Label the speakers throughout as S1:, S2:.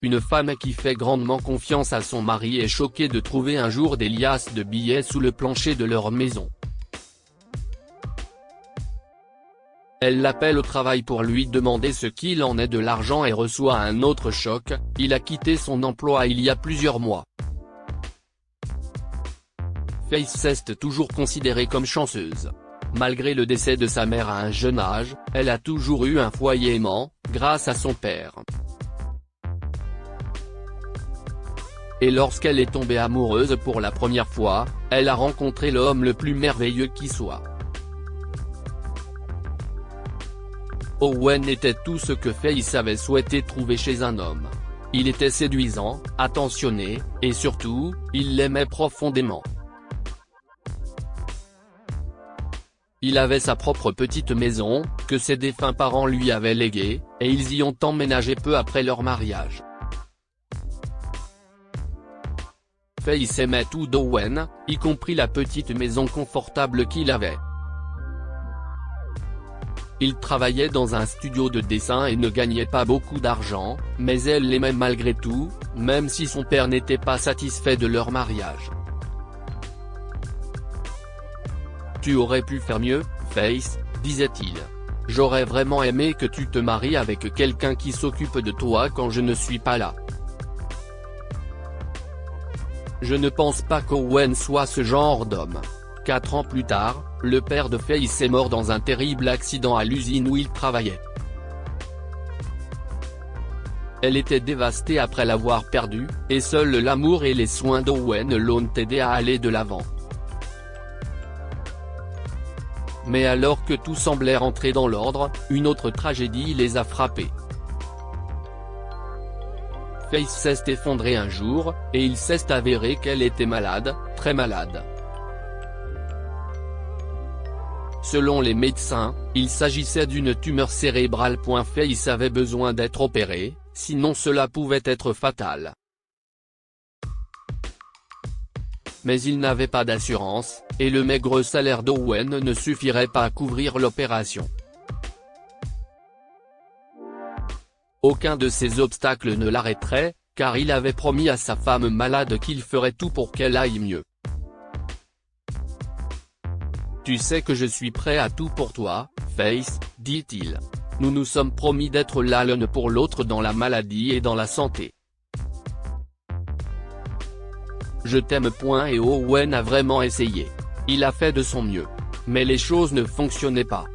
S1: une femme qui fait grandement confiance à son mari est choquée de trouver un jour des liasses de billets sous le plancher de leur maison. Elle l'appelle au travail pour lui demander ce qu'il en est de l'argent et reçoit un autre choc, il a quitté son emploi il y a plusieurs mois. Faith est toujours considérée comme chanceuse. Malgré le décès de sa mère à un jeune âge, elle a toujours eu un foyer aimant, grâce à son père. Et lorsqu'elle est tombée amoureuse pour la première fois, elle a rencontré l'homme le plus merveilleux qui soit. Owen était tout ce que Faith avait souhaité trouver chez un homme. Il était séduisant, attentionné, et surtout, il l'aimait profondément. Il avait sa propre petite maison, que ses défunts parents lui avaient léguée, et ils y ont emménagé peu après leur mariage. Faith aimait tout d'Owen, y compris la petite maison confortable qu'il avait. Il travaillait dans un studio de dessin et ne gagnait pas beaucoup d'argent, mais elle l'aimait malgré tout, même si son père n'était pas satisfait de leur mariage. « Tu aurais pu faire mieux, Faith, disait-il. J'aurais vraiment aimé que tu te maries avec quelqu'un qui s'occupe de toi quand je ne suis pas là. » Je ne pense pas qu'Owen soit ce genre d'homme. 4 ans plus tard, le père de Faith est mort dans un terrible accident à l'usine où il travaillait. Elle était dévastée après l'avoir perdu, et seul l'amour et les soins d'Owen l'ont aidé à aller de l'avant. Mais alors que tout semblait rentrer dans l'ordre, une autre tragédie les a frappés. Faith s'est effondrée un jour, et il s'est avéré qu'elle était malade, très malade. Selon les médecins, il s'agissait d'une tumeur cérébrale. Faith avait besoin d'être opérée, sinon cela pouvait être fatal. Mais il n'avait pas d'assurance, et le maigre salaire d'Owen ne suffirait pas à couvrir l'opération. Aucun de ces obstacles ne l'arrêterait, car il avait promis à sa femme malade qu'il ferait tout pour qu'elle aille mieux. « Tu sais que je suis prêt à tout pour toi, Faith, dit-il. Nous nous sommes promis d'être là l'un pour l'autre dans la maladie et dans la santé. Je t'aime. » Et Owen a vraiment essayé. Il a fait de son mieux. Mais les choses ne fonctionnaient pas.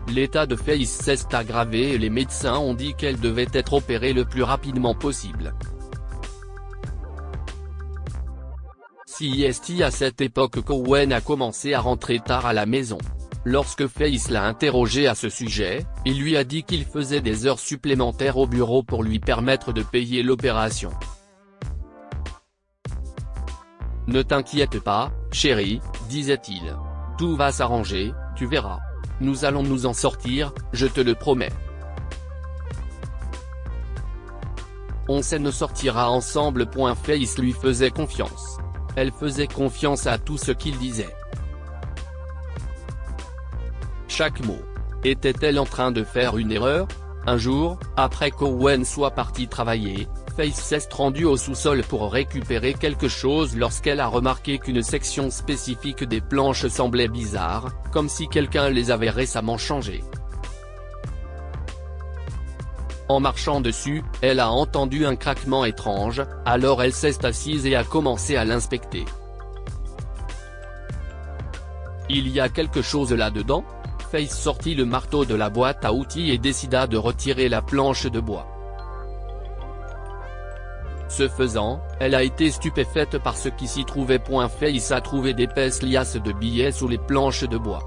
S1: L'état de Faith s'est aggravé et les médecins ont dit qu'elle devait être opérée le plus rapidement possible. C'est à cette époque qu'Owen a commencé à rentrer tard à la maison. Lorsque Faith l'a interrogé à ce sujet, il lui a dit qu'il faisait des heures supplémentaires au bureau pour lui permettre de payer l'opération. « Ne t'inquiète pas, chérie, disait-il. Tout va s'arranger, tu verras. Nous allons nous en sortir, je te le promets. On s'en sortira ensemble. » Faith lui faisait confiance. Elle faisait confiance à tout ce qu'il disait. Chaque mot. Était-elle en train de faire une erreur? Un jour, après qu'Owen soit parti travailler, Faith s'est rendue au sous-sol pour récupérer quelque chose lorsqu'elle a remarqué qu'une section spécifique des planches semblait bizarre, comme si quelqu'un les avait récemment changées. En marchant dessus, elle a entendu un craquement étrange, alors elle s'est assise et a commencé à l'inspecter. « Il y a quelque chose là-dedans ?» Faith sortit le marteau de la boîte à outils et décida de retirer la planche de bois. Ce faisant, elle a été stupéfaite par ce qui s'y trouvait. Faith a trouvé d'épaisses liasses de billets sous les planches de bois.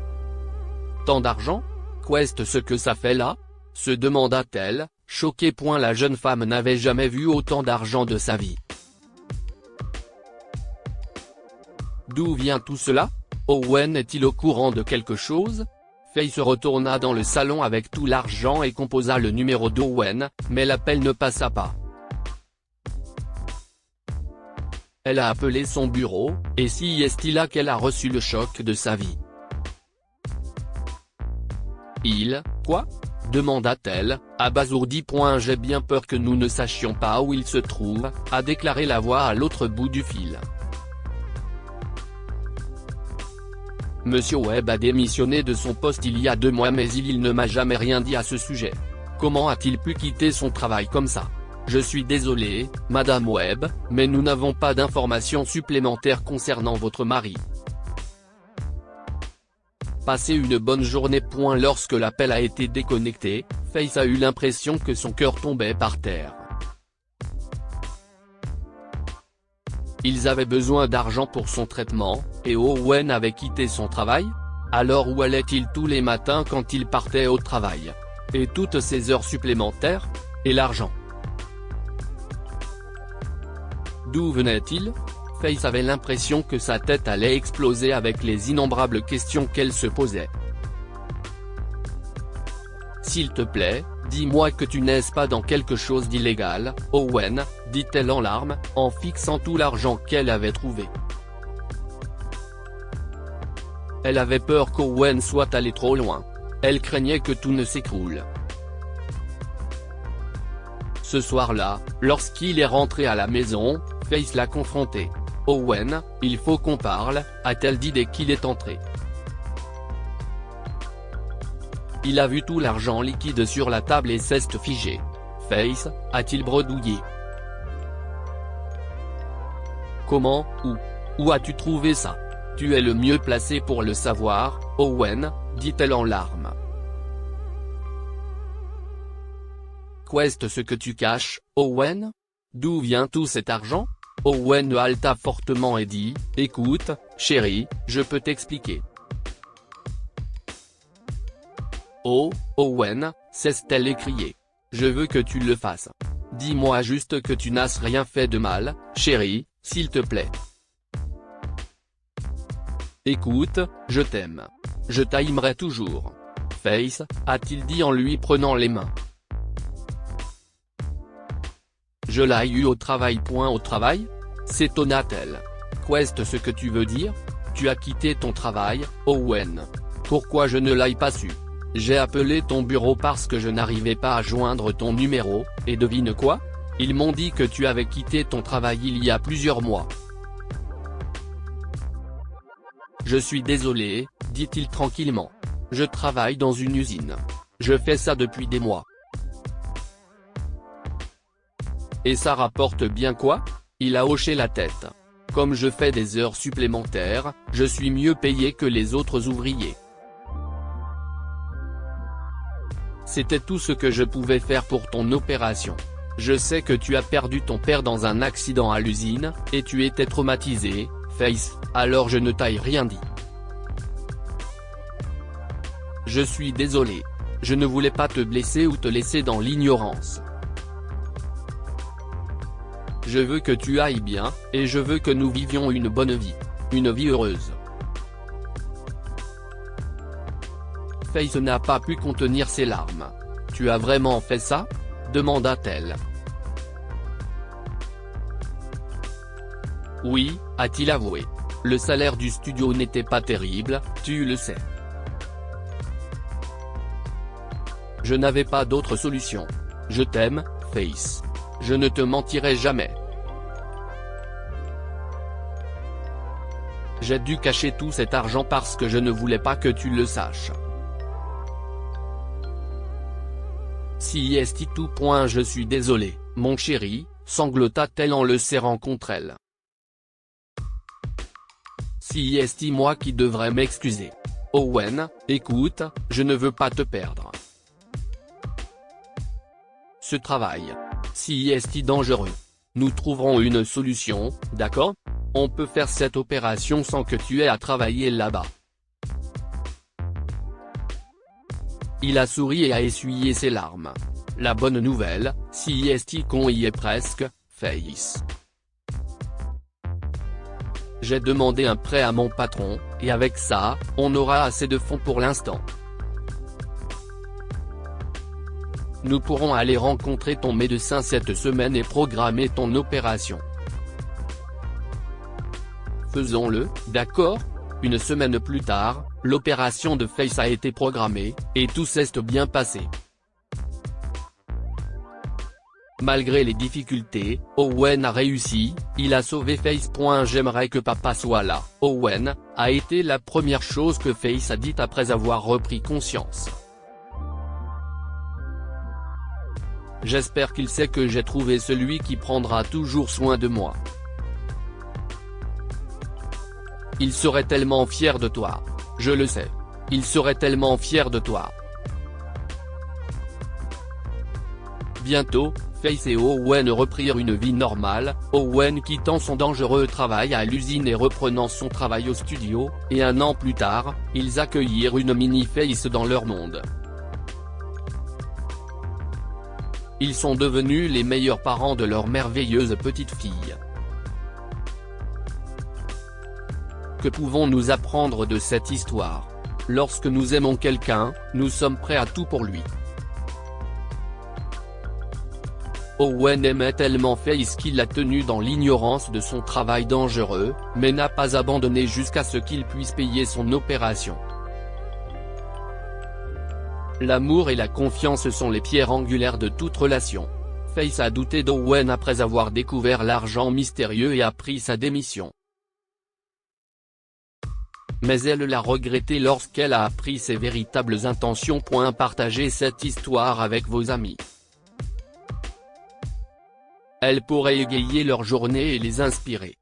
S1: « Tant d'argent ? Qu'est-ce ce que ça fait là ?» se demanda-t-elle, choquée. La jeune femme n'avait jamais vu autant d'argent de sa vie. D'où vient tout cela? Owen est-il au courant de quelque chose? Faith retourna dans le salon avec tout l'argent et composa le numéro d'Owen, mais l'appel ne passa pas. Elle a appelé son bureau, et c'est là qu'elle a reçu le choc de sa vie. Quoi ? Demanda-t-elle, abasourdie. J'ai bien peur que nous ne sachions pas où il se trouve, a déclaré la voix à l'autre bout du fil. Monsieur Webb a démissionné de son poste il y a 2 mois, mais il ne m'a jamais rien dit à ce sujet. Comment a-t-il pu quitter son travail comme ça ? Je suis désolé, Madame Webb, mais nous n'avons pas d'informations supplémentaires concernant votre mari. Passez une bonne journée. Lorsque l'appel a été déconnecté, Faith a eu l'impression que son cœur tombait par terre. Ils avaient besoin d'argent pour son traitement, et Owen avait quitté son travail ? Alors où allait-il tous les matins quand il partait au travail ? Et toutes ces heures supplémentaires ? Et l'argent ? D'où venait-il ? Faith avait l'impression que sa tête allait exploser avec les innombrables questions qu'elle se posait. S'il te plaît, dis-moi que tu n'es pas dans quelque chose d'illégal, Owen, dit-elle en larmes, en fixant tout l'argent qu'elle avait trouvé. Elle avait peur qu'Owen soit allé trop loin. Elle craignait que tout ne s'écroule. Ce soir-là, lorsqu'il est rentré à la maison, Faith l'a confronté. « Owen, il faut qu'on parle », a-t-elle dit dès qu'il est entré. Il a vu tout l'argent liquide sur la table et s'est figé. « Faith », a-t-il bredouillé. « Comment, où as-tu trouvé ça ? Tu es le mieux placé pour le savoir, Owen, dit-elle en larmes. Qu'est-ce ce que tu caches, Owen ? D'où vient tout cet argent ? Owen halta fortement et dit, « Écoute, chérie, je peux t'expliquer. » Oh, Owen, s'est-elle écriée. « Je veux que tu le fasses. Dis-moi juste que tu n'as rien fait de mal, chérie, s'il te plaît. Écoute, je t'aime. Je t'aimerai toujours. Faith, a-t-il dit en lui prenant les mains. Je l'ai eu au travail. Au travail ? S'étonna-t-elle. Qu'est-ce ce que tu veux dire ? Tu as quitté ton travail, Owen. Pourquoi je ne l'ai pas su ? J'ai appelé ton bureau parce que je n'arrivais pas à joindre ton numéro, et devine quoi ? Ils m'ont dit que tu avais quitté ton travail il y a plusieurs mois. Je suis désolé, dit-il tranquillement. Je travaille dans une usine. Je fais ça depuis des mois. Et ça rapporte bien quoi ? Il a hoché la tête. Comme je fais des heures supplémentaires, je suis mieux payé que les autres ouvriers. C'était tout ce que je pouvais faire pour ton opération. Je sais que tu as perdu ton père dans un accident à l'usine, et tu étais traumatisé, Faith, alors je ne t'ai rien dit. Je suis désolé. Je ne voulais pas te blesser ou te laisser dans l'ignorance. Je veux que tu ailles bien, et je veux que nous vivions une bonne vie. Une vie heureuse. Faith n'a pas pu contenir ses larmes. « Tu as vraiment fait ça ? » demanda-t-elle. « Oui », a-t-il avoué. « Le salaire du studio n'était pas terrible, tu le sais. Je n'avais pas d'autre solution. Je t'aime, Faith. Je ne te mentirai jamais. J'ai dû cacher tout cet argent parce que je ne voulais pas que tu le saches. Si est tout. Je suis désolé, mon chéri, sanglota-t-elle en le serrant contre elle. Si est moi qui devrais m'excuser. Owen, écoute, je ne veux pas te perdre. Ce travail. Si est dangereux. Nous trouverons une solution, d'accord ? On peut faire cette opération sans que tu aies à travailler là-bas. Il a souri et a essuyé ses larmes. La bonne nouvelle, si est qu'on y est presque, Faith. J'ai demandé un prêt à mon patron, et avec ça, on aura assez de fonds pour l'instant. Nous pourrons aller rencontrer ton médecin cette semaine et programmer ton opération. Faisons-le, d'accord ? Une semaine plus tard, l'opération de Face a été programmée, et tout s'est bien passé. Malgré les difficultés, Owen a réussi, il a sauvé Face. J'aimerais que papa soit là. Owen a été la première chose que Face a dite après avoir repris conscience. J'espère qu'il sait que j'ai trouvé celui qui prendra toujours soin de moi. Il serait tellement fier de toi. Je le sais. Il serait tellement fier de toi. Bientôt, Face et Owen reprirent une vie normale, Owen quittant son dangereux travail à l'usine et reprenant son travail au studio, et un an plus tard, ils accueillirent une mini Face dans leur monde. Ils sont devenus les meilleurs parents de leur merveilleuse petite fille. Que pouvons-nous apprendre de cette histoire? Lorsque nous aimons quelqu'un, nous sommes prêts à tout pour lui. Owen aimait tellement Face qu'il l'a tenu dans l'ignorance de son travail dangereux, mais n'a pas abandonné jusqu'à ce qu'il puisse payer son opération. L'amour et la confiance sont les pierres angulaires de toute relation. Face a douté d'Owen après avoir découvert l'argent mystérieux et a pris sa démission. Mais elle l'a regretté lorsqu'elle a appris ses véritables intentions. Partagez cette histoire avec vos amis. Elle pourrait égayer leur journée et les inspirer.